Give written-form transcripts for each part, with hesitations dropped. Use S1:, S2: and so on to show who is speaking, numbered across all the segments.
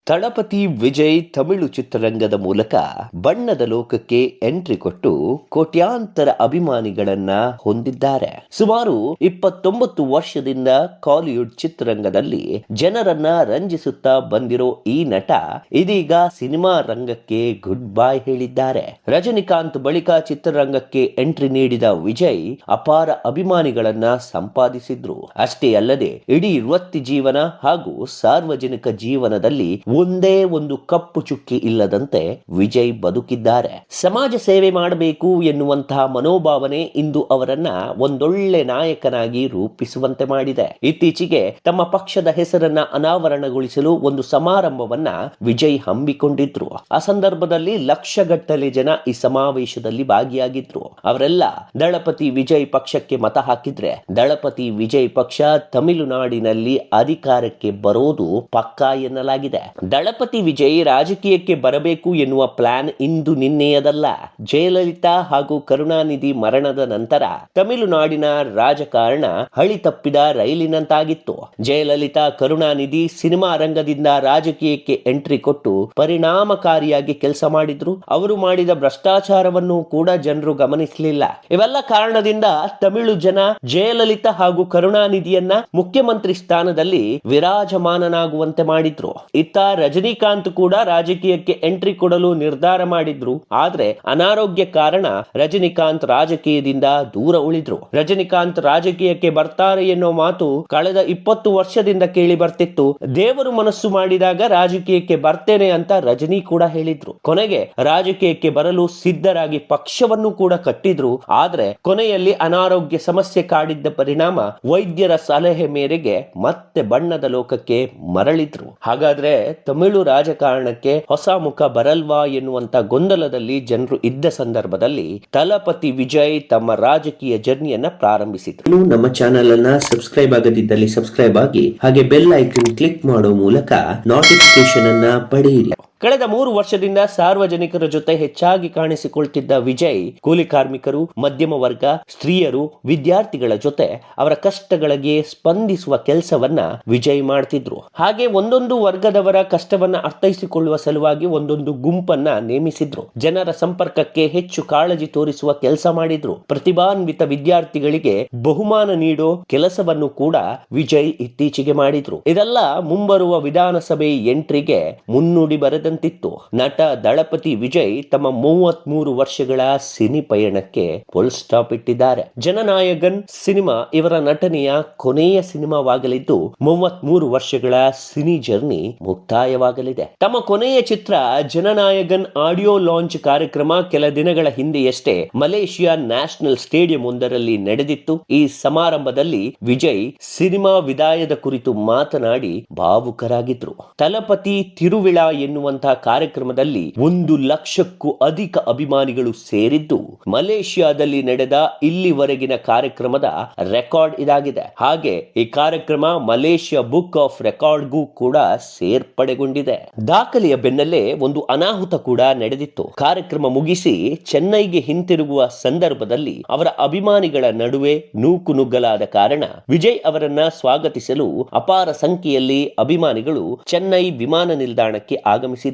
S1: ತಳಪತಿ ವಿಜಯ್ ತಮಿಳು ಚಿತ್ರರಂಗದ ಮೂಲಕ ಬಣ್ಣದ ಲೋಕಕ್ಕೆ ಎಂಟ್ರಿ ಕೊಟ್ಟು ಕೋಟ್ಯಾಂತರ ಅಭಿಮಾನಿಗಳನ್ನ ಹೊಂದಿದ್ದಾರೆ. ಸುಮಾರು 29 ವರ್ಷದಿಂದ ಕಾಲಿವುಡ್ ಚಿತ್ರರಂಗದಲ್ಲಿ ಜನರನ್ನ ರಂಜಿಸುತ್ತಾ ಬಂದಿರೋ ಈ ನಟ ಇದೀಗ ಸಿನಿಮಾ ರಂಗಕ್ಕೆ ಗುಡ್ ಬೈ ಹೇಳಿದ್ದಾರೆ. ರಜನಿಕಾಂತ್ ಬಳಿಕ ಚಿತ್ರರಂಗಕ್ಕೆ ಎಂಟ್ರಿ ನೀಡಿದ ವಿಜಯ್ ಅಪಾರ ಅಭಿಮಾನಿಗಳನ್ನ ಸಂಪಾದಿಸಿದ್ರು. ಅಷ್ಟೇ ಅಲ್ಲದೆ ಇಡೀ ವೃತ್ತಿ ಜೀವನ ಹಾಗೂ ಸಾರ್ವಜನಿಕ ಜೀವನದಲ್ಲಿ ಒಂದೇ ಒಂದು ಕಪ್ಪು ಚುಕ್ಕಿ ಇಲ್ಲದಂತೆ ವಿಜಯ್ ಬದುಕಿದ್ದಾರೆ. ಸಮಾಜ ಸೇವೆ ಮಾಡಬೇಕು ಎನ್ನುವಂತಹ ಮನೋಭಾವನೆ ಇಂದು ಅವರನ್ನ ಒಂದೊಳ್ಳೆ ನಾಯಕನಾಗಿ ರೂಪಿಸುವಂತೆ ಮಾಡಿದೆ. ಇತ್ತೀಚೆಗೆ ತಮ್ಮ ಪಕ್ಷದ ಹೆಸರನ್ನ ಅನಾವರಣಗೊಳಿಸಲು ಒಂದು ಸಮಾರಂಭವನ್ನ ವಿಜಯ್ ಹಮ್ಮಿಕೊಂಡಿದ್ರು. ಆ ಸಂದರ್ಭದಲ್ಲಿ ಲಕ್ಷಗಟ್ಟಲೆ ಜನ ಈ ಸಮಾವೇಶದಲ್ಲಿ ಭಾಗಿಯಾಗಿದ್ರು. ಅವರೆಲ್ಲ ದಳಪತಿ ವಿಜಯ್ ಪಕ್ಷಕ್ಕೆ ಮತ ಹಾಕಿದ್ರೆ ದಳಪತಿ ವಿಜಯ್ ಪಕ್ಷ ತಮಿಳುನಾಡಿನಲ್ಲಿ ಅಧಿಕಾರಕ್ಕೆ ಬರೋದು ಪಕ್ಕಾ ಎನ್ನಲಾಗಿದೆ. ದಳಪತಿ ವಿಜಯ್ ರಾಜಕೀಯಕ್ಕೆ ಬರಬೇಕು ಎನ್ನುವ ಪ್ಲಾನ್ ಇಂದು ನಿನ್ನೆಯದಲ್ಲ. ಜಯಲಲಿತಾ ಹಾಗೂ ಕರುಣಾನಿಧಿ ಮರಣದ ನಂತರ ತಮಿಳುನಾಡಿನ ರಾಜಕಾರಣ ಹಳಿ ತಪ್ಪಿದ ರೈಲಿನಂತಾಗಿತ್ತು. ಜಯಲಲಿತಾ ಕರುಣಾನಿಧಿ ಸಿನಿಮಾ ರಂಗದಿಂದ ರಾಜಕೀಯಕ್ಕೆ ಎಂಟ್ರಿ ಕೊಟ್ಟು ಪರಿಣಾಮಕಾರಿಯಾಗಿ ಕೆಲಸ ಮಾಡಿದ್ರು. ಅವರು ಮಾಡಿದ ಭ್ರಷ್ಟಾಚಾರವನ್ನು ಕೂಡ ಜನರು ಗಮನಿಸಲಿಲ್ಲ. ಇವೆಲ್ಲ ಕಾರಣದಿಂದ ತಮಿಳು ಜನ ಜಯಲಲಿತಾ ಹಾಗೂ ಕರುಣಾನಿಧಿಯನ್ನ ಮುಖ್ಯಮಂತ್ರಿ ಸ್ಥಾನದಲ್ಲಿ ವಿರಾಜಮಾನನಾಗುವಂತೆ ಮಾಡಿದ್ರು. ಇತ್ತ ರಜನಿಕಾಂತ್ ಕೂಡ ರಾಜಕೀಯಕ್ಕೆ ಎಂಟ್ರಿ ಕೊಡಲು ನಿರ್ಧಾರ ಮಾಡಿದ್ರು. ಆದ್ರೆ ಅನಾರೋಗ್ಯ ಕಾರಣ ರಜನಿಕಾಂತ್ ರಾಜಕೀಯದಿಂದ ದೂರ ಉಳಿದ್ರು. ರಜನಿಕಾಂತ್ ರಾಜಕೀಯಕ್ಕೆ ಬರ್ತಾರೆ ಎನ್ನೋ ಮಾತು ಕಳೆದ 20 ವರ್ಷದಿಂದ ಕೇಳಿ ಬರ್ತಿತ್ತು. ದೇವರು ಮನಸ್ಸು ಮಾಡಿದಾಗ ರಾಜಕೀಯಕ್ಕೆ ಬರ್ತೇನೆ ಅಂತ ರಜನಿ ಕೂಡ ಹೇಳಿದ್ರು. ಕೊನೆಗೆ ರಾಜಕೀಯಕ್ಕೆ ಬರಲು ಸಿದ್ಧರಾಗಿ ಪಕ್ಷವನ್ನು ಕೂಡ ಕಟ್ಟಿದ್ರು. ಆದ್ರೆ ಕೊನೆಯಲ್ಲಿ ಅನಾರೋಗ್ಯ ಸಮಸ್ಯೆ ಕಾಡಿದ್ದ ಪರಿಣಾಮ ವೈದ್ಯರ ಸಲಹೆ ಮೇರೆಗೆ ಮತ್ತೆ ಬಣ್ಣದ ಲೋಕಕ್ಕೆ ಮರಳಿದ್ರು. ಹಾಗಾದ್ರೆ ತಮಿಳು ರಾಜಕಾರಣಕ್ಕೆ ಹೊಸ ಮುಖ ಬರಲ್ವಾ ಎನ್ನುವಂತ ಗೊಂದಲದಲ್ಲಿ ಜನರು ಇದ್ದ ಸಂದರ್ಭದಲ್ಲಿ ತಲಪತಿ ವಿಜಯ್ ತಮ್ಮ ರಾಜಕೀಯ ಜರ್ನಿಯನ್ನ ಪ್ರಾರಂಭಿಸಿದ್ರು. ನಮ್ಮ ಚಾನೆಲ್ ಅನ್ನ ಸಬ್ಸ್ಕ್ರೈಬ್ ಆಗದಿದ್ದಲ್ಲಿ ಸಬ್ಸ್ಕ್ರೈಬ್ ಆಗಿ ಹಾಗೆ ಬೆಲ್ ಐಕನ್ ಕ್ಲಿಕ್ ಮಾಡೋ ಮೂಲಕ ನೋಟಿಫಿಕೇಶನ್ ಅನ್ನ ಪಡೆಯಿರಿ. ಕಳೆದ 3 ವರ್ಷದಿಂದ ಸಾರ್ವಜನಿಕರ ಜೊತೆ ಹೆಚ್ಚಾಗಿ ಕಾಣಿಸಿಕೊಳ್ತಿದ್ದ ವಿಜಯ್ ಕೂಲಿ ಕಾರ್ಮಿಕರು, ಮಧ್ಯಮ ವರ್ಗ, ಸ್ತ್ರೀಯರು, ವಿದ್ಯಾರ್ಥಿಗಳ ಜೊತೆ ಅವರ ಕಷ್ಟಗಳಿಗೆ ಸ್ಪಂದಿಸುವ ಕೆಲಸವನ್ನ ವಿಜಯ್ ಮಾಡ್ತಿದ್ರು. ಹಾಗೆ ಒಂದೊಂದು ವರ್ಗದವರ ಕಷ್ಟವನ್ನ ಅರ್ಥೈಸಿಕೊಳ್ಳುವ ಸಲುವಾಗಿ ಒಂದೊಂದು ಗುಂಪನ್ನ ನೇಮಿಸಿದ್ರು. ಜನರ ಸಂಪರ್ಕಕ್ಕೆ ಹೆಚ್ಚು ಕಾಳಜಿ ತೋರಿಸುವ ಕೆಲಸ ಮಾಡಿದ್ರು. ಪ್ರತಿಭಾನ್ವಿತ ವಿದ್ಯಾರ್ಥಿಗಳಿಗೆ ಬಹುಮಾನ ನೀಡೋ ಕೆಲಸವನ್ನು ಕೂಡ ವಿಜಯ್ ಇತ್ತೀಚೆಗೆ ಮಾಡಿದ್ರು. ಇದೆಲ್ಲ ಮುಂಬರುವ ವಿಧಾನಸಭೆ ಎಂಟ್ರಿಗೆ ಮುನ್ನುಡಿ ಬರೆದ ನಟ ದಳಪತಿ ವಿಜಯ್ ತಮ್ಮ 33 ವರ್ಷಗಳ ಸಿನಿ ಪಯಣಕ್ಕೆ ಫುಲ್ ಸ್ಟಾಪ್ ಇಟ್ಟಿದ್ದಾರೆ. ಜನನಾಯಕನ್ ಸಿನಿಮಾ ಇವರ ನಟನೆಯ ಕೊನೆಯ ಸಿನಿಮಾವಾಗಲಿದ್ದು 33 ವರ್ಷಗಳ ಸಿನಿ ಜರ್ನಿ ಮುಕ್ತಾಯವಾಗಲಿದೆ. ತಮ್ಮ ಕೊನೆಯ ಚಿತ್ರ ಜನನಾಯಕನ್ ಆಡಿಯೋ ಲಾಂಚ್ ಕಾರ್ಯಕ್ರಮ ಕೆಲ ದಿನಗಳ ಹಿಂದೆಯಷ್ಟೇ ಮಲೇಷಿಯಾ ನ್ಯಾಷನಲ್ ಸ್ಟೇಡಿಯಂ ಒಂದರಲ್ಲಿ ನಡೆದಿತ್ತು. ಈ ಸಮಾರಂಭದಲ್ಲಿ ವಿಜಯ್ ಸಿನಿಮಾ ವಿದಾಯದ ಕುರಿತು ಮಾತನಾಡಿ ಭಾವುಕರಾಗಿದ್ರು. ತಲಪತಿ ತಿರುವಿಳಾ ಎನ್ನುವಂತಹ ಕಾರ್ಯಕ್ರಮದಲ್ಲಿ 1 ಲಕ್ಷಕ್ಕೂ ಅಧಿಕ ಅಭಿಮಾನಿಗಳು ಸೇರಿದ್ದು ಮಲೇಷಿಯಾದಲ್ಲಿ ನಡೆದ ಇಲ್ಲಿವರೆಗಿನ ಕಾರ್ಯಕ್ರಮದ ರೆಕಾರ್ಡ್ ಇದಾಗಿದೆ. ಹಾಗೆ ಈ ಕಾರ್ಯಕ್ರಮ ಮಲೇಷಿಯಾ ಬುಕ್ ಆಫ್ ರೆಕಾರ್ಡ್ಗೂ ಕೂಡ ಸೇರ್ಪಡೆಗೊಂಡಿದೆ. ದಾಖಲೆಯ ಬೆನ್ನಲ್ಲೇ ಒಂದು ಅನಾಹುತ ಕೂಡ ನಡೆದಿತ್ತು. ಕಾರ್ಯಕ್ರಮ ಮುಗಿಸಿ ಚೆನ್ನೈಗೆ ಹಿಂತಿರುಗುವ ಸಂದರ್ಭದಲ್ಲಿ ಅವರ ಅಭಿಮಾನಿಗಳ ನಡುವೆ ನೂಕುನುಗ್ಗಲಾದ ಕಾರಣ ವಿಜಯ್ ಅವರನ್ನ ಸ್ವಾಗತಿಸಲು ಅಪಾರ ಸಂಖ್ಯೆಯಲ್ಲಿ ಅಭಿಮಾನಿಗಳು ಚೆನ್ನೈ ವಿಮಾನ ನಿಲ್ದಾಣಕ್ಕೆ ಆಗಮಿಸಿದ್ರು.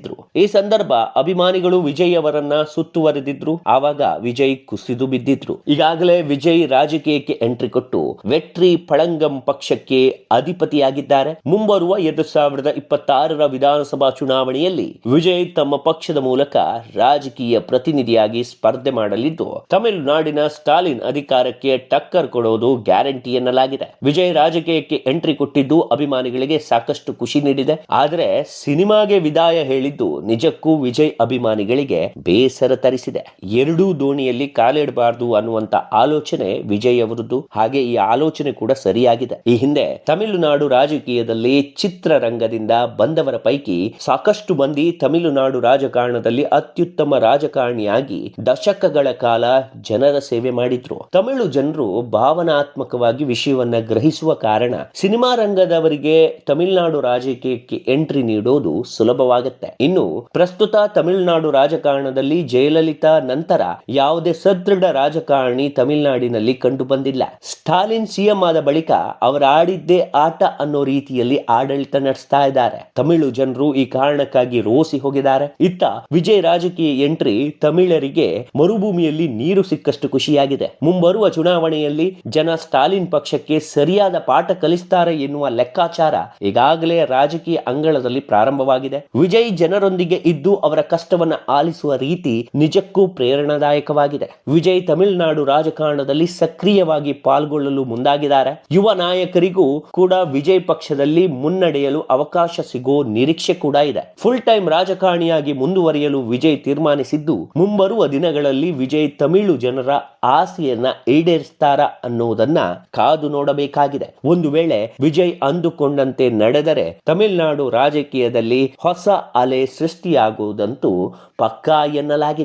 S1: ಈ ಸಂದರ್ಭ ಅಭಿಮಾನಿಗಳು ವಿಜಯ್ ಅವರನ್ನ ಸುತ್ತುವರೆದಿದ್ರು. ಆವಾಗ ವಿಜಯ್ ಕುಸಿದು ಬಿದ್ದಿದ್ರು. ಈಗಾಗಲೇ ವಿಜಯ್ ರಾಜಕೀಯಕ್ಕೆ ಎಂಟ್ರಿ ಕೊಟ್ಟು ವೆಟ್ರಿ ಪಳಂಗಂ ಪಕ್ಷಕ್ಕೆ ಅಧಿಪತಿಯಾಗಿದ್ದಾರೆ. ಮುಂಬರುವ 2026ರ ವಿಧಾನಸಭಾ ಚುನಾವಣೆಯಲ್ಲಿ ವಿಜಯ್ ತಮ್ಮ ಪಕ್ಷದ ಮೂಲಕ ರಾಜಕೀಯ ಪ್ರತಿನಿಧಿಯಾಗಿ ಸ್ಪರ್ಧೆ ಮಾಡಲಿದ್ದು ತಮಿಳುನಾಡಿನ ಸ್ಟಾಲಿನ್ ಅಧಿಕಾರಕ್ಕೆ ಟಕ್ಕರ್ ಕೊಡೋದು ಗ್ಯಾರಂಟಿ ಎನ್ನಲಾಗಿದೆ. ವಿಜಯ್ ರಾಜಕೀಯಕ್ಕೆ ಎಂಟ್ರಿ ಕೊಟ್ಟಿದ್ದು ಅಭಿಮಾನಿಗಳಿಗೆ ಸಾಕಷ್ಟು ಖುಷಿ ನೀಡಿದೆ. ಆದರೆ ಸಿನಿಮಾಗೆ ವಿದಾಯ ಹೇಳಿದ್ದು ನಿಜಕ್ಕೂ ವಿಜಯ್ ಅಭಿಮಾನಿಗಳಿಗೆ ಬೇಸರ ತರಿಸಿದೆ. ಎರಡೂ ದೋಣಿಯಲ್ಲಿ ಕಾಲಿಡಬಾರದು ಅನ್ನುವಂತ ಆಲೋಚನೆ ವಿಜಯ್ ಅವರದ್ದು. ಹಾಗೆ ಈ ಆಲೋಚನೆ ಕೂಡ ಸರಿಯಾಗಿದೆ. ಈ ಹಿಂದೆ ತಮಿಳುನಾಡು ರಾಜಕೀಯದಲ್ಲಿ ಚಿತ್ರರಂಗದಿಂದ ಬಂದವರ ಪೈಕಿ ಸಾಕಷ್ಟು ಮಂದಿ ತಮಿಳುನಾಡು ರಾಜಕಾರಣದಲ್ಲಿ ಅತ್ಯುತ್ತಮ ರಾಜಕಾರಣಿಯಾಗಿ ದಶಕಗಳ ಕಾಲ ಜನರ ಸೇವೆ ಮಾಡಿದ್ರು. ತಮಿಳು ಜನರು ಭಾವನಾತ್ಮಕವಾಗಿ ವಿಷಯವನ್ನ ಗ್ರಹಿಸುವ ಕಾರಣ ಸಿನಿಮಾ ರಂಗದವರಿಗೆ ತಮಿಳುನಾಡು ರಾಜಕೀಯಕ್ಕೆ ಎಂಟ್ರಿ ನೀಡೋದು ಸುಲಭವಾಗುತ್ತೆ. ಇನ್ನು ಪ್ರಸ್ತುತ ತಮಿಳುನಾಡು ರಾಜಕಾರಣದಲ್ಲಿ ಜಯಲಲಿತಾ ನಂತರ ಯಾವುದೇ ಸದೃಢ ರಾಜಕಾರಣಿ ತಮಿಳುನಾಡಿನಲ್ಲಿ ಕಂಡು ಬಂದಿಲ್ಲ. ಸ್ಟಾಲಿನ್ ಸಿಎಂ ಆದ ಬಳಿಕ ಅವರು ಆಡಿದ್ದೇ ಆಟ ಅನ್ನೋ ರೀತಿಯಲ್ಲಿ ಆಡಳಿತ ನಡೆಸ್ತಾ ಇದ್ದಾರೆ. ತಮಿಳು ಜನರು ಈ ಕಾರಣಕ್ಕಾಗಿ ರೋಸಿ ಹೋಗಿದ್ದಾರೆ. ಇತ್ತ ವಿಜಯ್ ರಾಜಕೀಯ ಎಂಟ್ರಿ ತಮಿಳರಿಗೆ ಮರುಭೂಮಿಯಲ್ಲಿ ನೀರು ಸಿಕ್ಕಷ್ಟು ಖುಷಿಯಾಗಿದೆ. ಮುಂಬರುವ ಚುನಾವಣೆಯಲ್ಲಿ ಜನ ಸ್ಟಾಲಿನ್ ಪಕ್ಷಕ್ಕೆ ಸರಿಯಾದ ಪಾಠ ಕಲಿಸ್ತಾರೆ ಎನ್ನುವ ಲೆಕ್ಕಾಚಾರ ಈಗಾಗಲೇ ರಾಜಕೀಯ ಅಂಗಳದಲ್ಲಿ ಪ್ರಾರಂಭವಾಗಿದೆ. ವಿಜಯ್ ಜನರೊಂದಿಗೆ ಇದ್ದು ಅವರ ಕಷ್ಟವನ್ನ ಆಲಿಸುವ ರೀತಿ ನಿಜಕ್ಕೂ ಪ್ರೇರಣಾದಾಯಕವಾಗಿದೆ. ವಿಜಯ್ ತಮಿಳುನಾಡು ರಾಜಕಾರಣದಲ್ಲಿ ಸಕ್ರಿಯವಾಗಿ ಪಾಲ್ಗೊಳ್ಳಲು ಮುಂದಾಗಿದ್ದಾರೆ. ಯುವ ನಾಯಕರಿಗೂ ಕೂಡ ವಿಜಯ್ ಪಕ್ಷದಲ್ಲಿ ಮುನ್ನಡೆಯಲು ಅವಕಾಶ ಸಿಗೋ ನಿರೀಕ್ಷೆ ಕೂಡ ಇದೆ. ಫುಲ್ ಟೈಮ್ ರಾಜಕಾರಣಿಯಾಗಿ ಮುಂದುವರಿಯಲು ವಿಜಯ್ ತೀರ್ಮಾನಿಸಿದ್ದು, ಮುಂಬರುವ ದಿನಗಳಲ್ಲಿ ವಿಜಯ್ ತಮಿಳು ಜನರ ಆಸೆಯನ್ನ ಈಡೇರಿಸ್ತಾರ ಅನ್ನೋದನ್ನ ಕಾದು ನೋಡಬೇಕಾಗಿದೆ. ಒಂದು ವೇಳೆ ವಿಜಯ್ ಅಂದುಕೊಂಡಂತೆ ನಡೆದರೆ ತಮಿಳುನಾಡು ರಾಜಕೀಯದಲ್ಲಿ ಹೊಸ ಅಲೆ ಸೃಷ್ಟಿಯಾಗುವುದಂತೂ ಪಕ್ಕಾ ಎನ್ನಲಾಗಿದೆ.